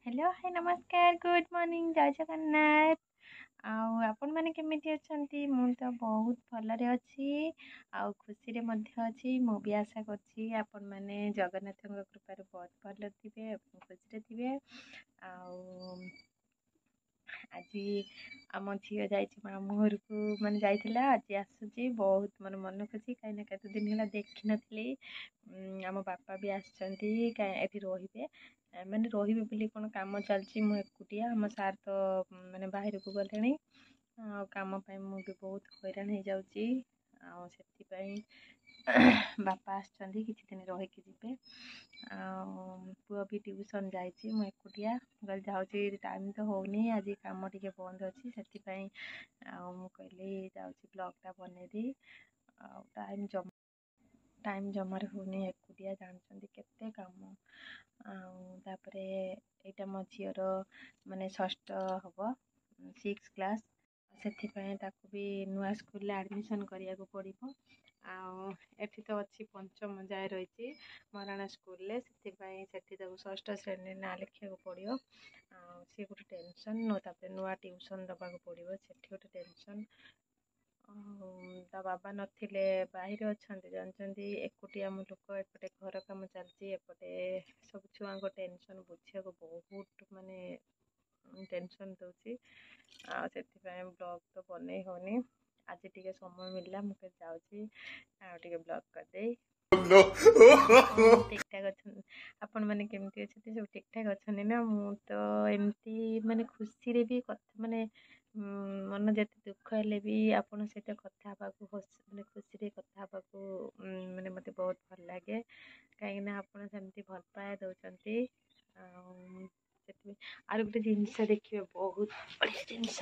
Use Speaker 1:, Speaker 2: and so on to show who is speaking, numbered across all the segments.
Speaker 1: Hello hi नमस्कार good morning जय जगन्नाथ। आपण मैंने केमिति अछंती मु तो बहुत भलरे अछि आउ खुशी रे मध्य अछि मु भी आशा करछि आपण मैंने जगन्नाथ कृपा रे बहुत भल थिबे खुशी रे थिबे। आउ आज आम झील जाइए मामू घर को मैंने जाइला आज आसूची बहुत मन मन खुशी कहीं केते दिन है देखी नी। आम बापा भी आसछंती एठी रहिबे मैंने रहिबे बोली कोन काम चलची मु एकुटिया आम सार तो मैंने बाहर को गले काम मु भी बहुत हैरान हो जाऊँगी से बापा आसछंती किछि दिन रहिकी जिबे। पुआ भी ट्यूशन जाइए मु एकुटिया गल जाऊँगी टाइम तो होनी आज काम टिके बंद अच्छी से कहली जाऊँगी ब्लॉगटा बनईदी टाइम जमार होनी एकुटिया जानते केते काम तापरे एटा मो झीर माने षष्ठ हम 6 क्लास से भी नुआ स्कूल एडमिशन करिया को पड़िबो। एठी तो अच्छी पंचम जाए रही मराणा स्कूल से षष्ठ श्रेणी ना लिखा पड़ो सी गोटे टेंशन नुआ ट्यूशन दबा पड़ो से गोटे टेंशन। ता बाबा नथिले बाहर अच्छा जानते एकुटिया मु लोक एपटे घर कम चलती एपटे सब छुआ टेंशन बुझे बहुत माने टेंशन दूसरी से ब्लॉग तो बन होनी आज टी समय मिलला मुझे जाऊँगी ब्लॉग करदे ठीक ठाक अच्छा आपण मैंने केमती अच्छे सब ठीक ठाक अच्छा ना मु तो एमती माने खुशी रे भी कथा माने मन जते दुख हेले भी आपण सहित कथा माने खुशी रे कथा माने मते बहुत भल लगे कहीं आपण सेमती भल पाए दउचंती आर गोटे जिनस देखिए बहुत बढ़िया जिनस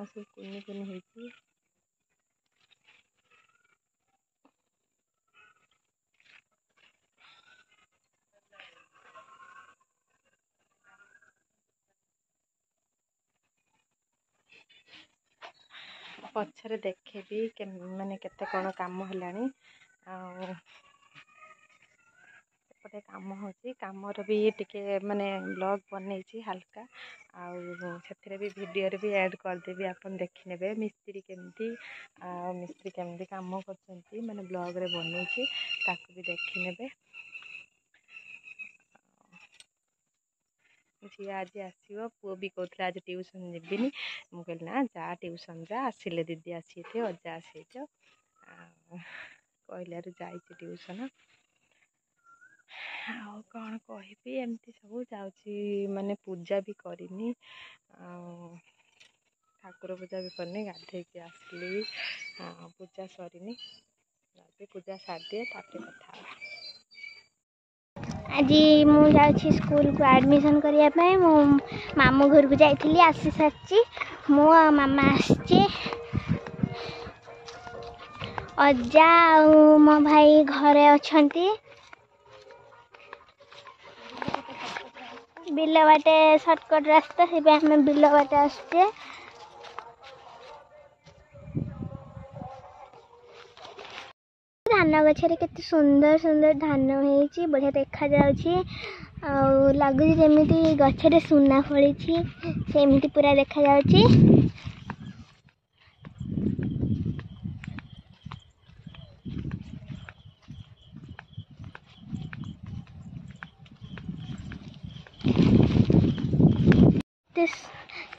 Speaker 1: सब कुनि कुनि होती पछरे देखेबी माने केते कौन काम हेलानी पटे काम होची कामर भी टिके माने ब्लॉग बनई हल्का आउ भी वीडियो रे भी ऐड करदेवी आपन देखि नेबे मिस्त्री केमती मिस्त्री केमती काम करछंती माने ब्लॉग रे बनई ताकू भी देखि नेबे। झी आज आसो पुओ भी कहते आज ट्यूशन जीविनी मु कहली ना जा ट्यूशन जा आसिले दीदी आसी अजा आसी कहल ट्यूशन कौन कहबी एमती सब जाऊँगी माने पूजा भी करनी ठाकुर पूजा भी करनी गाधे की आसली पूजा सरनी पूजा सारी तापर कथा
Speaker 2: आज मुझे स्कूल को एडमिशन करने मो मामू घर को जाइली आसी सारी मो मामा आसचे अजा मो भाई घरे अच्छी बिल बाटे सर्टकट रास्ता से आम बिल बाटे आसचे धान गछरे केते सुंदर सुंदर धान होईची बढ़िया देखा जाउची लगुच जमी गछरे सुना फड़ी सेमती पूरा देखा जाउची।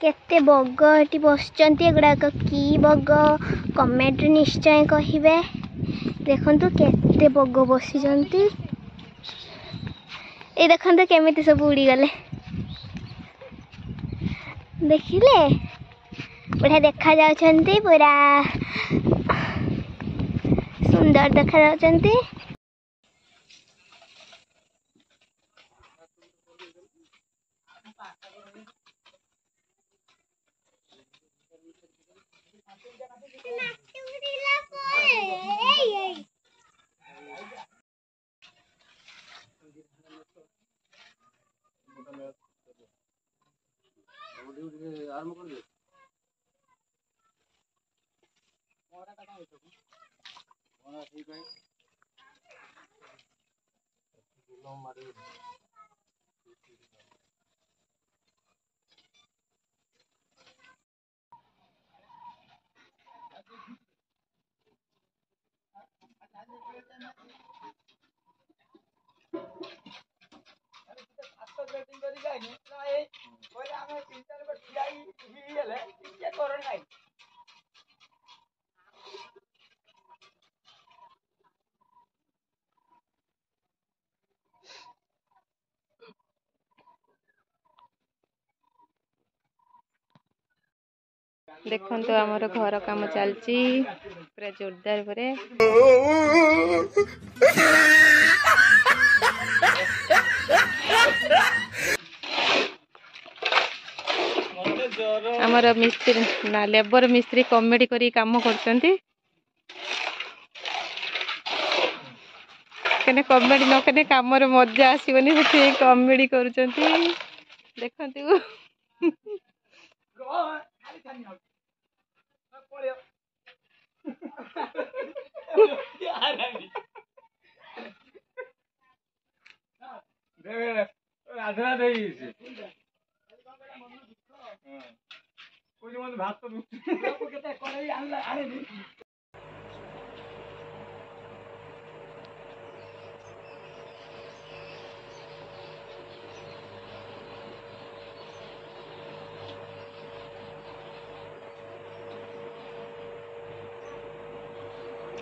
Speaker 2: केते बग एटी बसचंती एगुड़ाक की बग कमेंट निश्चय कहिबे देखंतु केते बग बसिचंती ए देखंतु केमिति सब उड़ी गले देखिले बढ़िया देखा जाउछंती पूरा सुंदर देखा जाउछंती।
Speaker 1: देखंतु आमर घर काम चलची पूरा जोरदार परे आमर मिस्त्री ना लेबर मिस्त्री कॉमेडी करी काम करचंती कने कॉमेडी न कने कामर मजा आसीबनी से कॉमेडी करचंती देखंतु
Speaker 3: राधना देई भात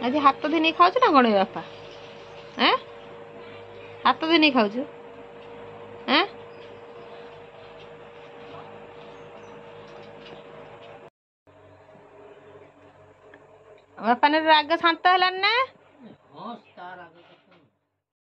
Speaker 1: आज हाथ धनी खाऊ ना कौन बापा हैं हाथ धनी खाऊ हैं बापा ने राग शांत है ना।